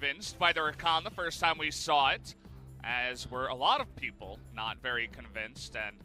convinced by the Rakan the first time we saw it, as were a lot of people not very convinced. And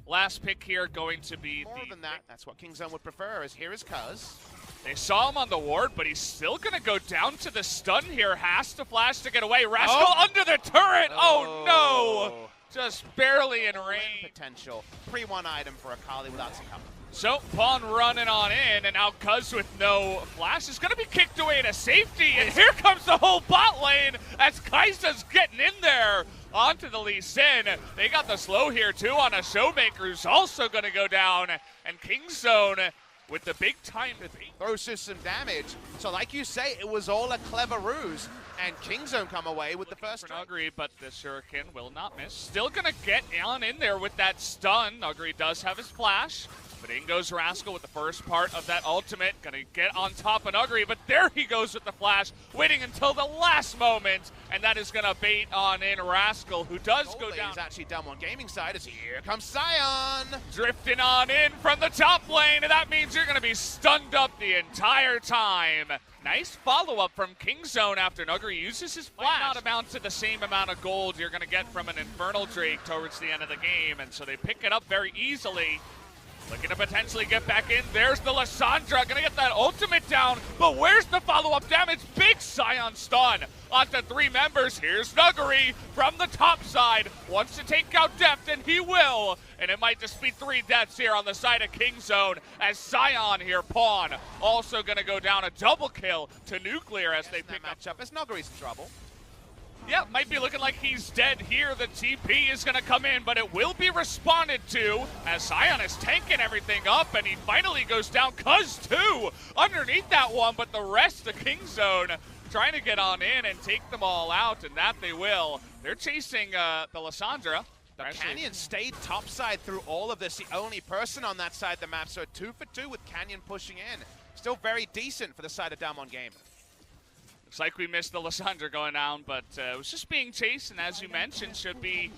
last pick here going to be more than that. That's what Kingzone would prefer. Is here is Cuz. They saw him on the ward, but he's still going to go down to the stun here. Has to flash to get away. Rascal under the turret. Oh no! Just barely in range. Potential. Pre-1 item for Akali without some cover. So, Pawn running on in, and now Cuz with no flash is going to be kicked away to safety, and here comes the whole bot lane as Kai'Sa's getting in there onto the Lee Sin. They got the slow here, too, on a Showmaker who's also going to go down, and Kingzone with the big time to beat. Throws us some damage. So like you say, it was all a clever ruse, and Kingzone come away with the first strike. Nuguri, but the Shuriken will not miss. Still going to get on in there with that stun. Nuguri does have his flash. But in goes Rascal with the first part of that ultimate. Gonna get on top of Nuguri, but there he goes with the flash, waiting until the last moment, and that is gonna bait on in Rascal, who does go down. Is actually Damwon Gaming side, as here comes Sion! Drifting on in from the top lane, and that means you're gonna be stunned up the entire time. Nice follow-up from Kingzone after Nuguri uses his flash. Might not amount to the same amount of gold you're gonna get from an Infernal Drake towards the end of the game, and so they pick it up very easily. Looking to potentially get back in. There's the Lissandra. Gonna get that ultimate down. But where's the follow-up damage? Big Sion stun onto 3 members. Here's Nuguri from the top side. Wants to take out Deft, and he will. And it might just be 3 deaths here on the side of Kingzone as Sion here, Pawn, also gonna go down a double kill to Nuclear as they pick up. As Nuguri's in trouble. Yeah, might be looking like he's dead here. The TP is going to come in, but it will be responded to as Sion is tanking everything up, and he finally goes down. Cuz too underneath that one, but the rest of Kingzone trying to get on in and take them all out, and that they will. They're chasing the Lissandra. The Canyon stayed topside through all of this, the only person on that side of the map, so 2 for 2 with Canyon pushing in. Still very decent for the side of Damwon Gaming. Looks like we missed the Lissandra going down, but it was just being chased, and as you mentioned, should be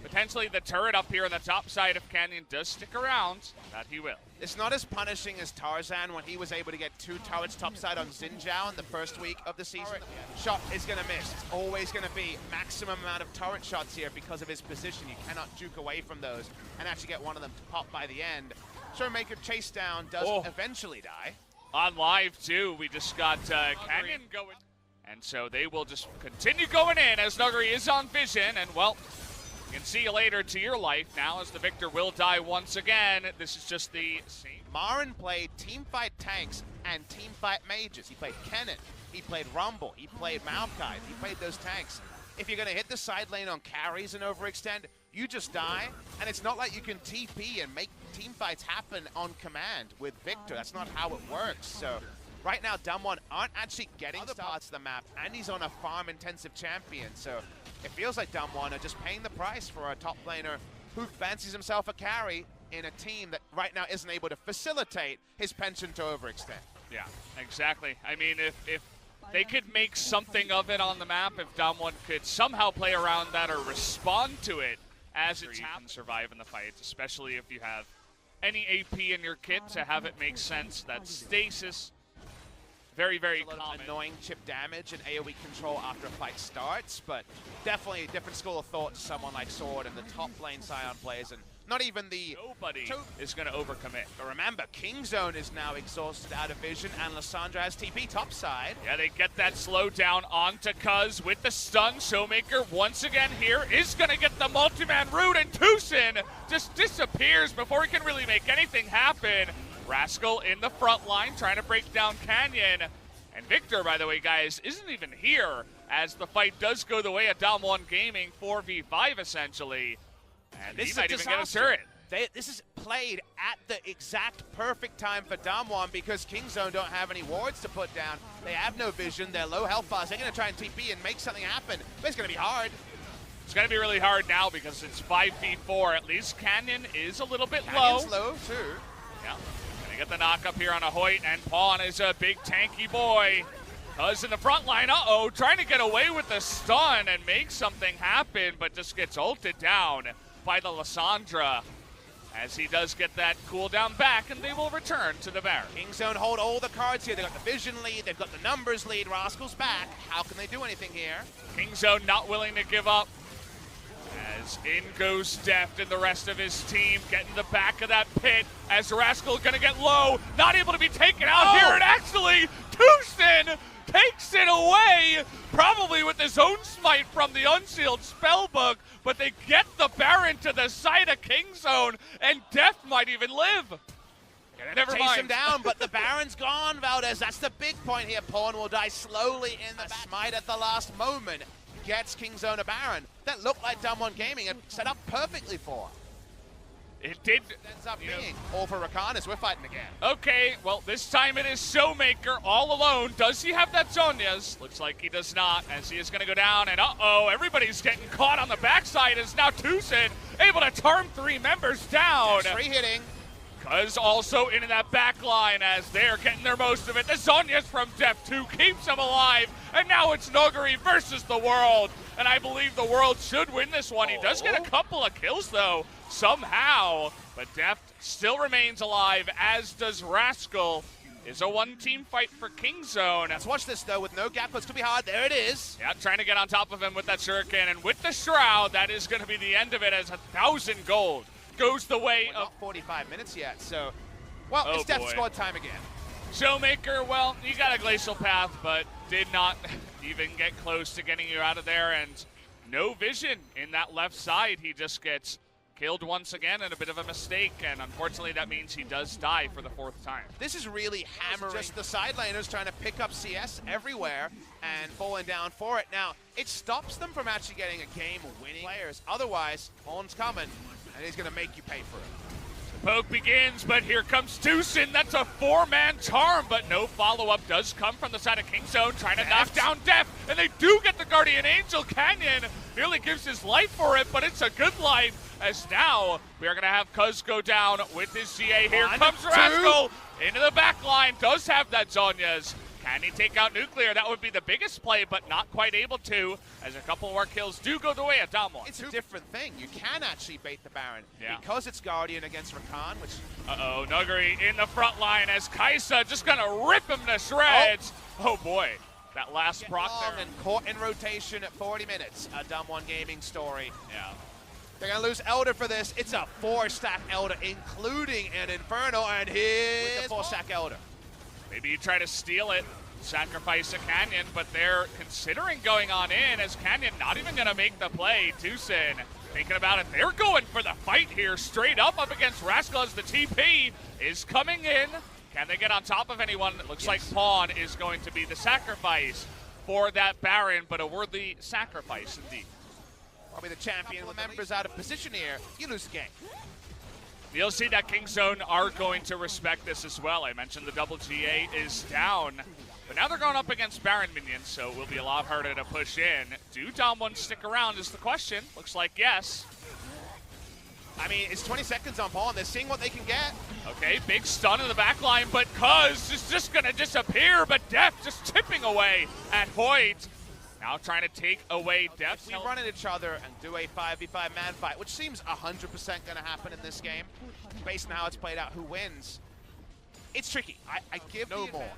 potentially the turret up here on the top side if Canyon does stick around. That he will. It's not as punishing as Tarzan when he was able to get 2 turrets topside on Xinjiao in the first week of the season. Shot is going to miss. It's always going to be maximum amount of turret shots here because of his position. You cannot juke away from those and actually get one of them to pop by the end. Showmaker chase down does eventually die. On live, too, we just got Canyon going. And so they will just continue going in as Nuguri is on vision. And, well, you can see you later to your life now as the victor will die once again. This is just the same. Marin played teamfight tanks and teamfight mages. He played Kennen, he played Rumble, he played Maokai, he played those tanks. If you're going to hit the side lane on carries and overextend, you just die. And it's not like you can TP and make teamfights happen on command with Victor. That's not how it works. So right now, Damwon aren't actually getting other parts of the map, and he's on a farm-intensive champion. So it feels like Damwon are just paying the price for a top laner who fancies himself a carry in a team that right now isn't able to facilitate his penchant to overextend. Yeah, exactly. I mean, if they could make something of it on the map, if Damwon could somehow play around that or respond to it as it's happened, survive in the fights, especially if you have any AP in your kit to have it make sense. That stasis, very, very common. Annoying chip damage and AoE control after a fight starts, but definitely a different school of thought to someone like Sword and the top lane Sion plays, and not even the... Nobody is going to overcommit. But remember, Kingzone is now exhausted out of vision, and Lissandra has TP topside. Yeah, they get that slowdown onto Cuz with the stun. Showmaker once again here is going to get the multi-man root, and Tucson just disappears before he can really make anything happen. Rascal in the front line trying to break down Canyon. And Victor, by the way, guys, isn't even here as the fight does go the way of Damwon Gaming, 4v5 essentially. And this he is might even get a turret. This is played at the exact perfect time for Damwon because Kingzone don't have any wards to put down. They have no vision. They're low health bars. They're going to try and TP and make something happen. But it's going to be hard. It's going to be really hard now because it's 5v4. At least Canyon is a little bit Canyon's low. low, too. Yeah. Get the knock up here on a Hoyt, and Pawn is a big tanky boy. Cuz in the front line, trying to get away with the stun and make something happen, but just gets ulted down by the Lissandra. as he does get that cooldown back, and they will return to the Baron. Kingzone hold all the cards here. They've got the vision lead, they've got the numbers lead. Rascal's back. How can they do anything here? Kingzone not willing to give up, as in goes Deft and the rest of his team, getting the back of that pit, as Rascal gonna get low, not able to be taken out here, and actually, Tucson takes it away, probably with his own smite from the unsealed spellbook, but they get the Baron to the side of Kingzone, and Deft might even live. Never Chase mind. him down, but the Baron's gone, Valdez. That's the big point here. Pawn will die slowly in the back. Smite at the last moment gets Kingzone a Baron. That looked like Damwon Gaming had set up perfectly for. It did. Ends up being all for Rakan as we're fighting again. Okay, well, this time it is Showmaker all alone. Does he have that Zhonya's? Looks like he does not, as he is going to go down, and uh-oh, everybody's getting caught on the backside, as now Tucson able to turn 3 members down. Free hitting. Cuz also into that back line as they're getting their most of it. The Zhonya's from Deft 2 keeps him alive, and now it's Nuguri versus the World, and I believe the World should win this one. He does get a couple of kills, though, somehow, but Deft still remains alive, as does Rascal. It's a 1-team fight for Kingzone. Let's watch this, though, with no gap. It's going to be hard. There it is. Yeah, trying to get on top of him with that Shuriken, and with the Shroud, that is going to be the end of it, as 1,000 gold goes the way We're of... not 45 minutes yet, so... Well, it's Deft squad time again. Showmaker, well, you got a Glacial Path, but did not even get close to getting you out of there, and no vision in that left side. He just gets killed once again, and a bit of a mistake, and unfortunately that means he does die for the 4th time. This is really hammering just the side laners trying to pick up CS everywhere and falling down for it. Now, it stops them from actually getting a game-winning players. Otherwise, Horn's coming, and he's going to make you pay for it. The poke begins, but here comes Tucson. That's a 4-man charm, but no follow-up does come from the side of Kingzone, trying to knock down Deft, and they do get the Guardian Angel. Canyon nearly gives his life for it, but it's a good life, as now we are going to have Cuz go down with his CA. Here comes Rascal into the back line, does have that Zhonya's. Can he take out Nuclear? That would be the biggest play, but not quite able to, as a couple more kills do go the way of Damwon. It's a different thing. You can actually bait the Baron because it's Guardian against Rakan, which... Uh-oh, Nuguri in the front line as Kaisa just going to rip him to shreds. Oh, boy. That last proc there. And caught in rotation at 40 minutes. A Damwon Gaming story. Yeah. They're going to lose Elder for this. It's a 4-stack Elder, including an Inferno, and here's the 4-stack Elder. Maybe you try to steal it, sacrifice a Canyon, but they're considering going on in, as Canyon not even going to make the play. Tucson thinking about it. They're going for the fight here, straight up against Rascal, as the TP is coming in. Can they get on top of anyone? It looks like Pawn is going to be the sacrifice for that Baron, but a worthy sacrifice indeed. Probably the champion with members out of position here. You lose the game. You'll see that Kingzone are going to respect this as well. I mentioned the double GA is down, but now they're going up against Baron minions, so it will be a lot harder to push in. Do Damwon stick around is the question. Looks like yes. I mean, it's 20 seconds on Pawn. They're seeing what they can get. Okay, big stun in the back line, but Cuz is just going to disappear, but Deft just chipping away at Hoyt. Now trying to take away Deft. We run at each other and do a 5v5 man fight, which seems 100% going to happen in this game, based on how it's played out, who wins. It's tricky. I give no more.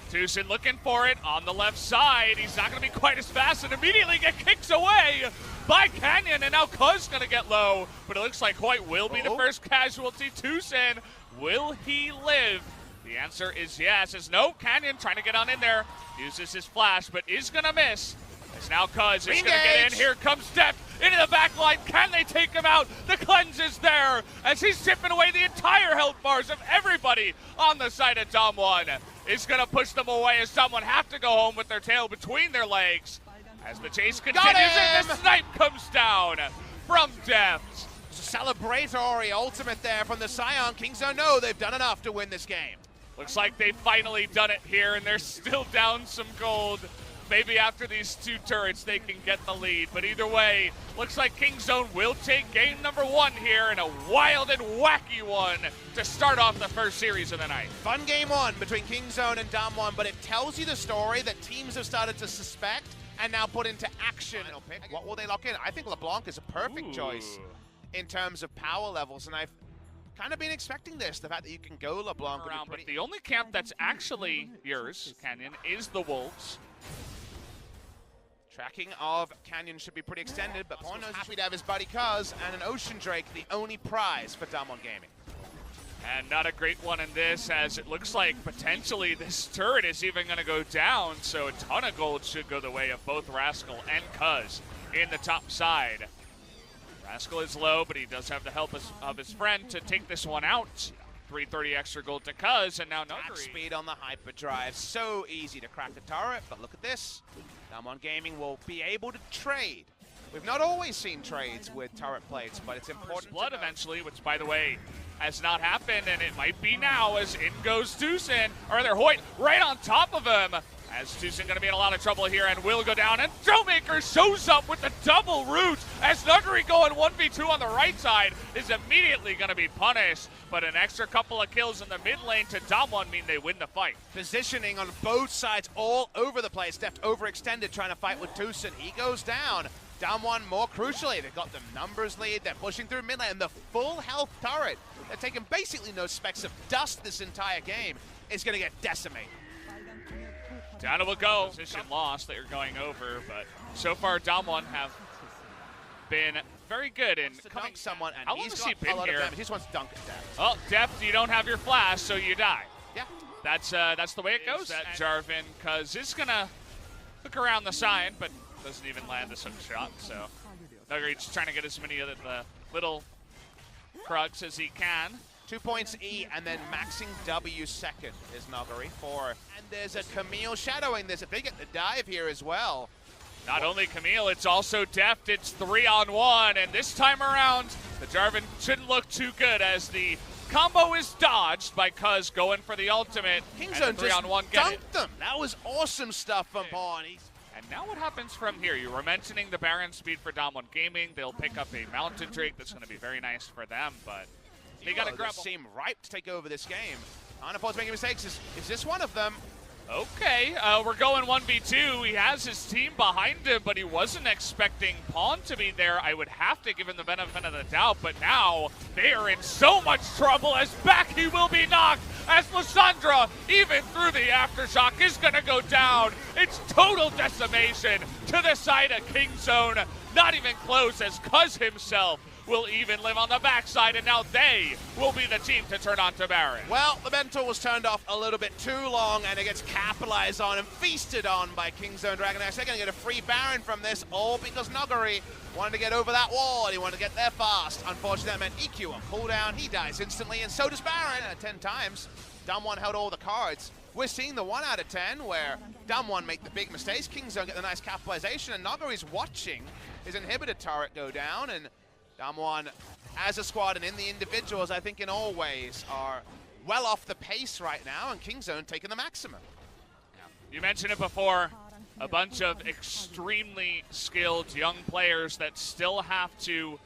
Tucson looking for it on the left side. He's not going to be quite as fast, and immediately get kicked away by Canyon, and now Cuz going to get low, but it looks like Hoyt will be the first casualty. Tucson, will he live? The answer is yes, as no, Canyon trying to get on in there, uses his flash, but is gonna miss. As now Cuz is gonna get in, here comes Deft into the back line, can they take him out? The cleanse is there, as he's chipping away the entire health bars of everybody on the side of Damwon. Is gonna push them away, as someone have to go home with their tail between their legs. As the chase continues, and the snipe comes down from Deft. Celebratory ultimate there from the Scion. Kingzone know they've done enough to win this game. Looks like they've finally done it here, and they're still down some gold. Maybe after these 2 turrets, they can get the lead. But either way, looks like Kingzone will take game number 1 here, in a wild and wacky one to start off the first series of the night. Fun game 1 between Kingzone and Damwon, but it tells you the story that teams have started to suspect and now put into action. What will they lock in? I think LeBlanc is a perfect choice. in terms of power levels, and I've kind of been expecting this, the fact that you can go LeBlanc around, but the only camp that's actually yours, Canyon, is the Wolves. Tracking of Canyon should be pretty extended, but Pawn knows happy to have his buddy Cuz and an Ocean Drake, the only prize for Damwon Gaming. And not a great one in this, as it looks like potentially this turret is even going to go down, so a ton of gold should go the way of both Rascal and Cuz in the top side. Rascal is low, but he does have the help of his friend to take this one out. 330 extra gold to Cuz, and now Nuggery. Speed on the hyperdrive, so easy to crack the turret, but look at this. Damwon Gaming will be able to trade. We've not always seen trades with turret plates, but it's important. Blood eventually, which by the way has not happened, and it might be now as in goes Tucson, or they're Hoyt right on top of him. As Tucson going to be in a lot of trouble here and will go down, and Showmaker shows up with the double root as Nuggery going 1v2 on the right side is immediately going to be punished, but an extra couple of kills in the mid lane to Damwon mean they win the fight. Positioning on both sides all over the place. Deft overextended trying to fight with Tucson. He goes down. Damwon, more crucially, they've got the numbers lead. They're pushing through mid lane, and the full health turret, they're taking basically no specks of dust this entire game, is going to get decimated. Down it will go. Position lost that you're going over, but so far Damwon have been very good in coming. Someone, and how long has he been here? He just wants to dunk at Deft. Oh, Deft, you don't have your flash, so you die. Yeah. That's the way it goes. That Jarvan, Cuz is gonna look around the side, but doesn't even land this hook shot. So Nuggery just trying to get as many of the little Krugs as he can. 2 points E, and then maxing W second is Nuggery for. And there's a Camille shadowing this. If they get the dive here as well. Not only Camille, it's also Deft. It's 3-on-1, and this time around, the Jarvan shouldn't look too good as the combo is dodged by Cuz going for the ultimate. Kingzone just dunked them. That was awesome stuff from Pawn. And now what happens from here? You were mentioning the Baron speed for Damwon Gaming. They'll pick up a Mountain Drake that's going to be very nice for them, but they got to grab. They seem ripe to take over this game. Anapo's making mistakes. Is this one of them? Okay, we're going 1v2. He has his team behind him, but he wasn't expecting Pawn to be there. I would have to give him the benefit of the doubt, but now they are in so much trouble as back he will be knocked as Lysandra, even through the aftershock, is going to go down. It's total decimation to the side of Kingzone. Not even close, as Cuz himself will even live on the backside, and now they will be the team to turn on to Baron. Well, the mental was turned off a little bit too long, and it gets capitalized on and feasted on by Kingzone DragonX. They're going to get a free Baron from this, all because Nuggery wanted to get over that wall, and he wanted to get there fast. Unfortunately, that meant EQ on cooldown. He dies instantly, and so does Baron 10 times. Damwon held all the cards. We're seeing the 1 out of 10 where Damwon make the big mistakes, Kingzone get the nice capitalization, and Nuggery's watching his inhibitor turret go down, and Damwon, as a squad and in the individuals, I think in all ways, are well off the pace right now, and Kingzone taking the maximum. You mentioned it before, a bunch of extremely skilled young players that still have to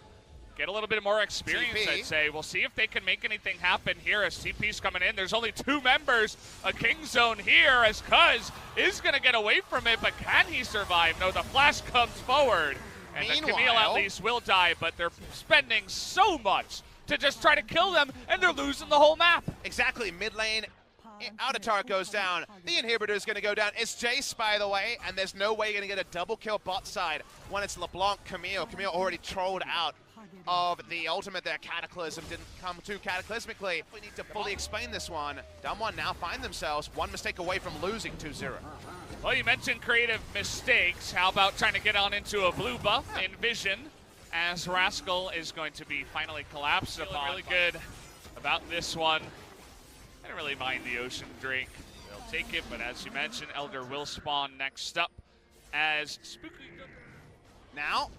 get a little bit more experience, TP. I'd say. We'll see if they can make anything happen here as TP's coming in. There's only 2 members of Kingzone here as Cuz is going to get away from it, but can he survive? No, the flash comes forward. And the Camille at least will die, but they're spending so much to just try to kill them, and they're losing the whole map. Exactly, mid lane, outer turret goes down. The inhibitor is going to go down. It's Jace, by the way, and there's no way you're going to get a double kill bot side when it's LeBlanc Camille. Camille already trolled out of the ultimate there. Cataclysm didn't come too cataclysmically. We need to fully explain this one. Damwon now find themselves 1 mistake away from losing 2-0. Well, you mentioned creative mistakes. How about trying to get on into a blue buff in Vision as Rascal is going to be finally collapsed upon. Really good about this one. I didn't really mind the Ocean Drake. They'll take it, but as you mentioned, Elder will spawn next up as Spooky. Now,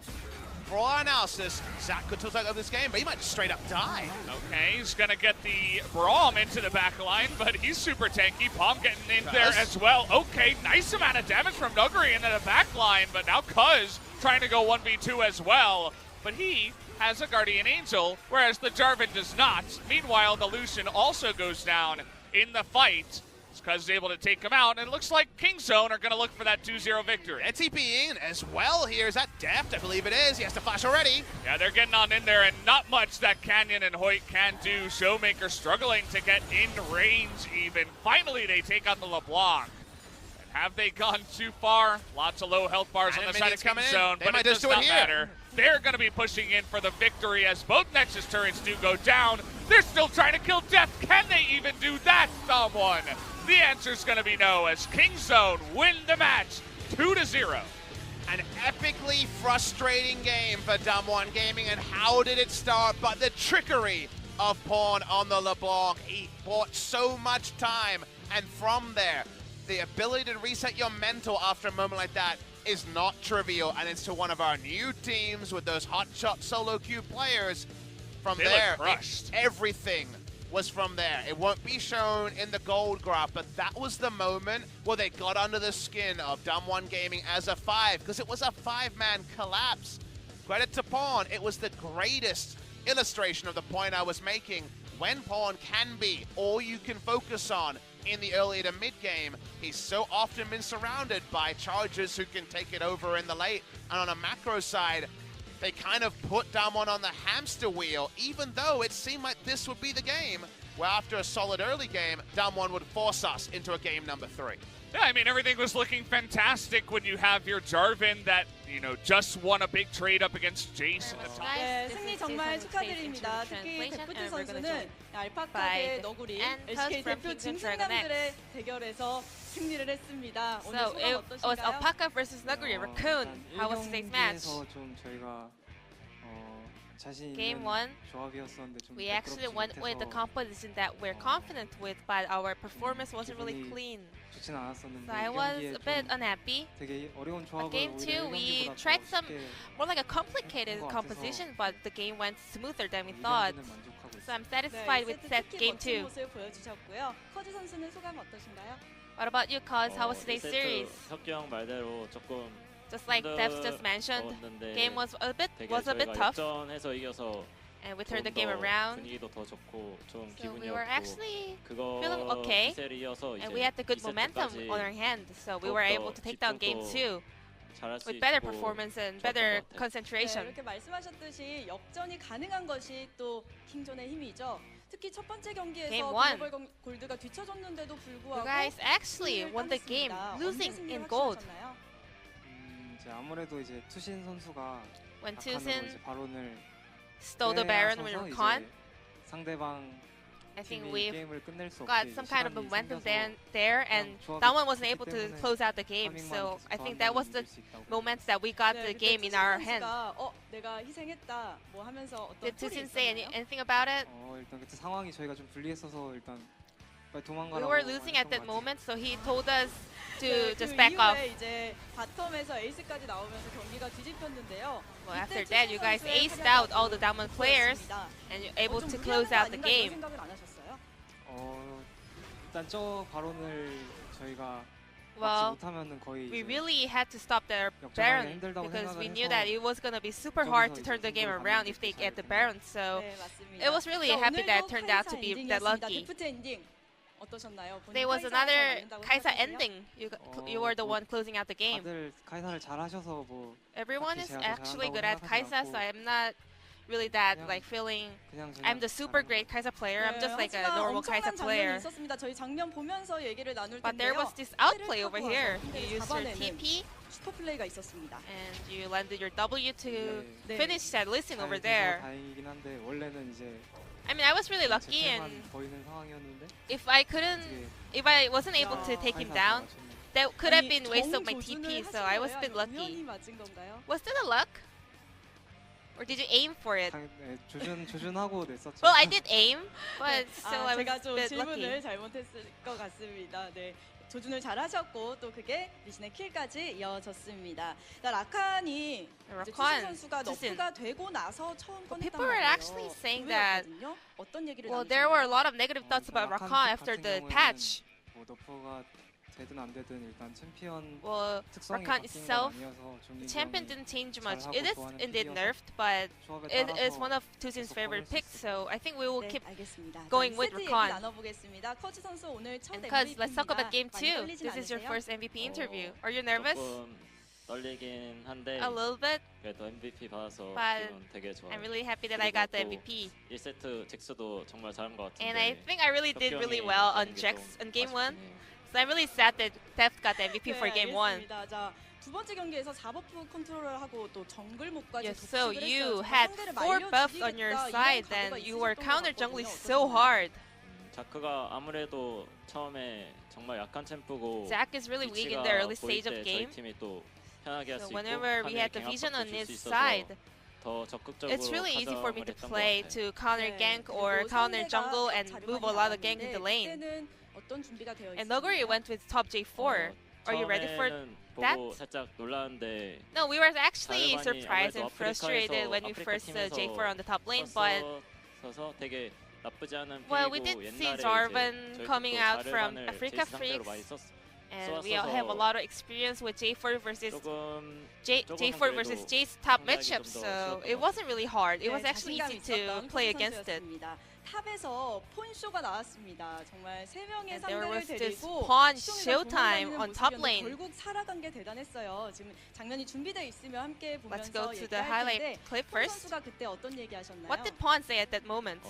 for all our analysis, Zach could take over this game, but he might just straight up die. Okay, he's going to get the Braum into the back line, but he's super tanky. Palm getting in there as well. Okay, nice amount of damage from Nuggery into the back line, but now Cuz trying to go 1v2 as well. But he has a Guardian Angel, whereas the Jarvan does not. Meanwhile, the Lucian also goes down in the fight Cuz is able to take him out, and it looks like Kingzone are going to look for that 2-0 victory. They're TPing as well here. Is that Deft? I believe it is. He has to flash already. Yeah, they're getting on in there, and not much that Canyon and Hoyt can do. Showmaker struggling to get in range even. Finally, they take out the LeBlanc. And have they gone too far? Lots of low health bars on the side of Kingzone, but it does not matter. They're going to be pushing in for the victory as both Nexus turrets do go down. They're still trying to kill Deft. Can they even do that, Damwon? The answer's going to be no, as Kingzone win the match 2-0. An epically frustrating game for Damwon Gaming, and how did it start? But the trickery of Pawn on the LeBlanc. He bought so much time, and from there, the ability to reset your mental after a moment like that is not trivial, and it's to one of our new teams with those hotshot solo queue players. From there, everything was from there. It won't be shown in the gold graph, but that was the moment where they got under the skin of Damwon Gaming as a 5, because it was a 5-man collapse. Credit to Pawn, it was the greatest illustration of the point I was making. When Pawn can be all you can focus on in the early to mid game, he's so often been surrounded by chargers who can take it over in the late. And on a macro side, they kind of put Damwon on the hamster wheel, even though it seemed like this would be the game where after a solid early game, Damwon would force us into a game number 3. Yeah, I mean, everything was looking fantastic when you have your Jarvan that, you know, just won a big trade up against Jace in the top. 네, 승리 정말 축하드립니다. 특히 데프트 선수는 알파카의 너구리, LCK 대표 짐승남들의 대결에서 승리를 했습니다. 오늘 So 소감 it was 어떠신가요? Alpaca versus Nuguri Raccoon. How was today's match? 좀 저희가 자신 Game 있는 one, 조합이었었는데 좀 we actually went with the composition that we're confident with, but our performance wasn't really clean. 좋진 않았었는데 So I was a bit unhappy. 되게 어려운 조합을 Game two, we tried some more like a complicated composition, but the game went smoother than we thought. So I'm satisfied with that game two. 모습 보여주셨고요. 커즈 선수는 소감 어떠신가요? What about you, Cuz? How was today's series? 석경 말대로 조금 Just like Devs just mentioned, game was a bit tough, 역전해서 이겨서 and we turned the game around. 분위기도 더 좋고 좋은 So we were 기분이었고 actually 그거 feeling okay, 이어서 and we had the good momentum on our hand. So we were able to take down game two with better performance and better 네, concentration. 이렇게 말씀하셨듯이 역전이 가능한 것이 또 킹존의 힘이죠. 특히 첫 번째 경기에서 Game one. 글로벌 골드가 뒤쳐졌는데도 불구하고 You guys actually won the game, losing in gold. 이제 아무래도 이제 투신 선수가 When 아칸으로 Tusin 이제 바론을 stole the Baron with 빼앗아서 Rakan, 이제 상대방 I think 팀이 we've 게임을 끝낼 수 got 없게 some kind of 시간이 momentum 생겨서 there, and Damwon wasn't able to close out the game. 타이밍만 So I 계속 think that was the 이길 수 있다고 moment that we got the game in our hand. 내가 희생했다 뭐 하면서 어떤 Did 콜이 Tusin say 있었나요? anything about it? 일단 그때 상황이 저희가 좀 불리했어서 일단 빨리 도망가라고 We were losing at that 했던 것 같아요. moment, so he told us to 네, just 그 back off. 이후에 이제 바텀에서 에이스까지 나오면서 경기가 뒤집혔는데요. Well, 이때 after that, you 투신 guys 선수의 aced out all the 활약이 Damwon players, 보였습니다. and you're able 좀 to 무리하는 close 거 out the 아닌가 이런 game. 생각은 안 하셨어요? 일단 저 바론을 저희가 Well, 못하면은 거의 we 이제 really had to stop their 역전하기 Baron 힘들다고 because we 생각을 knew 해서 that it was going to be super hard to 저기서 turn the 이제 game 승부를 around 가는 if they 게 get the 잘했던 Baron. So 네, 맞습니다. it was really 자, happy that it 오늘도 turned out to 카이사 be that 엔딩이었습니다. lucky. 데프트 엔딩 어떠셨나요? 본인 There was 카이사 another 잘 맞는다고 Kaisa 생각하세요? ending. You were the one closing out the game. 다들 카이사를 잘하셔서 뭐 Everyone is 제가 더 actually 잘한다고 good at Kaisa, 생각하지 so 않고 I'm not really that 그냥- like feeling 그냥 I'm the super great Kaisa player. I'm just like a 하지만 normal Kaisa 엄청난 장면이 player. 있었습니다. 저희 장면 보면서 얘기를 나눌 But there 텐데요. was this outplay over here. You 상대를 used your 잡아내는 TP 슈퍼 플레이가 있었습니다. and you landed your W to 네. finish that listen over 잘 돼서 there. 다행이긴 한데 원래는 이제 I mean, I was really 제 lucky, 패만 and 보이는 상황이었는데 if I couldn't, 어떻게 if I wasn't able to take him 카이사가 down, 맞췄네. that could have 아니, been waste of my 정조준을 TP. So 하신 I was a 거예요? bit 아니면 lucky. 우연히 맞은 건가요? Was that a luck, or did you aim for it? 네, 조준하고 냈었죠. Well, I did aim, but still I was 제가 a 좀 bit 질문을 lucky. 잘못했을 것 같습니다. 네. 조준을 잘하셨고 또 그게 리신의 킬까지 이어졌습니다. 라칸이 Rakan, 추신 선수가 Tusin. 너프가 되고 나서 처음 꺼냈단 people were 말이에요. actually saying that- 의외였거든요. 어떤 얘기를 Well, there were a 나누셨나요? lot of negative thoughts about 라칸 Rakan 픽 after 같은 the 경우에는 patch. 뭐 너프가 되든 안 되든 일단 챔피언 Well, 특성이 Rakan 바뀐 건 itself, 아니어서 the 종민이 champion 형이 didn't change much. 잘하고 It is 좋아하는 indeed 픽이어서 nerfed, but 조합에 it is 따라서 one of Tuzin's 계속 favorite 꺼낼 수 picks. 있을 So I think we will 네, keep 알겠습니다. going 자, with 세트 얘기 Rakan. 나눠보겠습니다. 커즈 선수 오늘 첫 And MVP입니다. cuz, let's talk about game 많이 2. 떨리진 This is your 않으세요? first MVP interview. Are you nervous? 조금 떨리긴 한데 A little bit, 그래도 MVP 받아서 but 기분 되게 좋아요. I'm really happy that I got the MVP. 1세트 잭스도 정말 잘한 것 같은데 And I think I really did really 혁경이 well on 가는 게 Jax 좀 on game 1. 아쉽긴 해요. So I'm really sad that Theft got the MVP 네, for game 1. 알겠습니다. 자, 두 번째 경기에서 4버프 컨트롤을 하고 또 정글목까지 Yes, so 독식을 you 했어요. had 상대를 4 buffs on your 말려주기겠다, side, 이런 각오가 and you were 있으셨던 것 counter 같거든요. jungling 어떠셨나요? so hard. 자크가 아무래도 처음에 정말 약한 챔프고 Zack is really weak in 위치가 the early 보일 stage of 때 game. 저희 팀이 또 편하게 할 수 So 있고 whenever we had the 칸을 vision on 갱 his 압박도 줄수 있어서 side, 더 적극적으로 it's really easy for me to 가져가려고 했던 것 play 같아요. to counter 네, gank 그리고 or counter 상대가 jungle 탑 and 자르반이 move a lot of gank in 나왔는데 the lane. 그때는 어떤 준비가 되어 And Noguri 있었나요? went with top J4. Are you ready for 처음에는 that? 보고 살짝 놀랐는데 No, we were actually 자르반이 surprised and 아무래도 frustrated when we 아프리카 first saw 팀에서 J4 on the top lane, but 서서 되게 나쁘지 않은 well, we 픽이고 did see 옛날에 Jarvan 이제 coming 저희 out 팀도 from 자르반을 Africa 제이스 상대로 Freaks, 많이 썼 and we all have a lot of experience with J4 versus 조금 J4 versus J's top matchup, 좀더 so 쉬웠던 it 것 wasn't really hard. It 네, was actually 자신감 easy to 있었던 play 커즈 against it. 선수였습니다. 탑에서 폰쇼가 나왔습니다. 정말 세 명의 And there 상대를 was this 데리고 pawn 시종일관 showtime 도망다니는 on top 모습이었는데 lane. 결국 살아간 게 대단했어요. 지금 장면이 준비되어 있으면 함께 Let's 보면서 go to the 얘기할 highlight 텐데 clip 폰 first. 선수가 그때 어떤 얘기 하셨나요? What did Pawn say at that moment?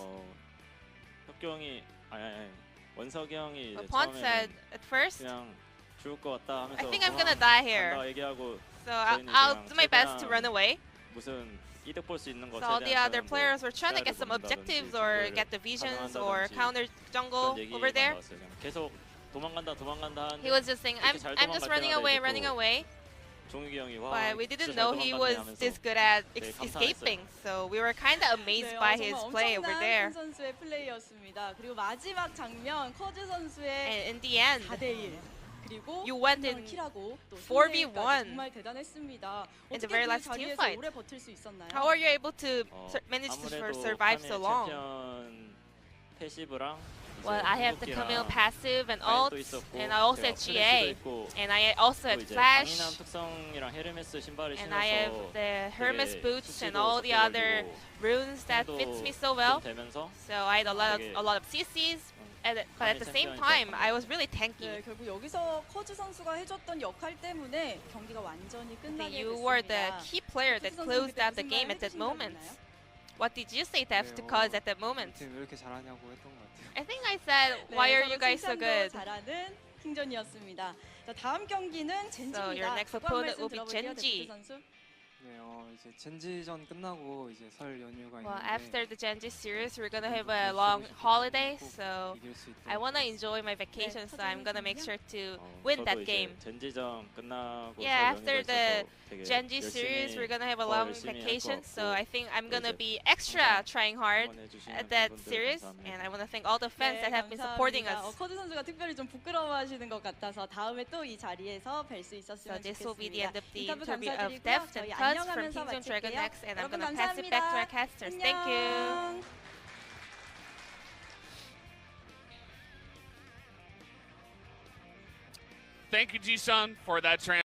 혁경이 아니 원석이 형이 이제 Pawn said 처음에는 at first, 그냥 죽을 것 같다 하면서 I think I'm gonna die 간다 here. 얘기하고 So 저희는 I'll 그냥 do my best to 최대한 run away. 무슨 이득 볼 수 있는 거 So all the 최대한 other 저는 뭐 players were trying to get 시야를 some 본다든지 objectives or 정보를 get the visions or 가져간다든지 counter jungle 그런 얘기만 over there. 나왔어요. 그냥 계속 도망간다 하는데 He was just saying, 이렇게 잘 I'm just 도망갈 running 때마다 away, 이제 running 또 away. 종욱이 형이 와 But we 진짜 didn't 잘 know he was 도망갔네 하면서 this good at 되게 escaping. 감탄했어요. So we were kind of amazed 네, by 정말 his play over 엄청난 there. 큰 선수의 플레이였습니다. 그리고 마지막 장면 커즈 선수의 And in the end, 4대1 그리고 You went 한 명을 in 킬하고 또 4v1 승리까지 정말 대단했습니다. in the 어떻게 very 그 last team 자리에서 fight. 오래 버틸 수 있었나요? how are you able to manage to 아무래도 survive so long? 챔피언 패시브랑 Well, I have the Camille passive and ult ult, 있었고 and I also had GA, and I also had Flash, 강인함 특성이랑 헤르메스 신발을 and I have 신어서 the Hermes 되게 boots and 수시로 all the other 접해가지고 runes that 힘도 fits me so 좀 well. 되면서 So I had a 되게 lot of CCs, but at the same 챔피언이죠. time, I was really tanky. 네, 결국 여기서 커즈 선수가 해줬던 역할 때문에 경기가 완전히 끝나게 You were the 됐습니다. key player that 커즈 선수는 closed 그때 out the 무슨 game 말 at that 해주신 적 moment. 있나요? What did you say, Theft, to 네, cause at that moment? 팀 왜 이렇게 잘하냐고 했던 것 같아요. I think I said, 네, why are 서로 you guys so 칭찬도 good? 잘하는 킹전이었습니다. 자, 다음 경기는 젠지입니다. So your next 각오 한 opponent 말씀 will be 들어볼게요, Genji. 데프트 선수. 네, 이제 젠지전 끝나고 이제 설 연휴가 Well, 있는데 after the Genji series, we're gonna have a long holiday, so 이길 수 있도록 I wanna enjoy my vacation, so I'm gonna make sure to win that game. 젠지전 끝나고 Yeah, after the 되게 Genji 열심히 series, we're gonna have a 더 long 열심히 할것 vacation, so 같고 I think I'm gonna 이제 be extra trying hard 응원해주시는 at that 분들 series, 감사합니다. and I wanna thank all the fans 네, that have been supporting 감사합니다. us. 커즈 선수가 특별히 좀 부끄러워하시는 것 같아서 다음에 또 이 자리에서 뵐 수 So 있었으면 this will be the 좋겠습니다. end of the 인터뷰 interview of 감사드리고요. Deft 저희 and Cuz from 안녕하면서 Kingdom 마칠게요. DragonX, and I'm 여러분 gonna pass it back to our casters. Thank you. 안녕. Thank you, Ji-Sun, for that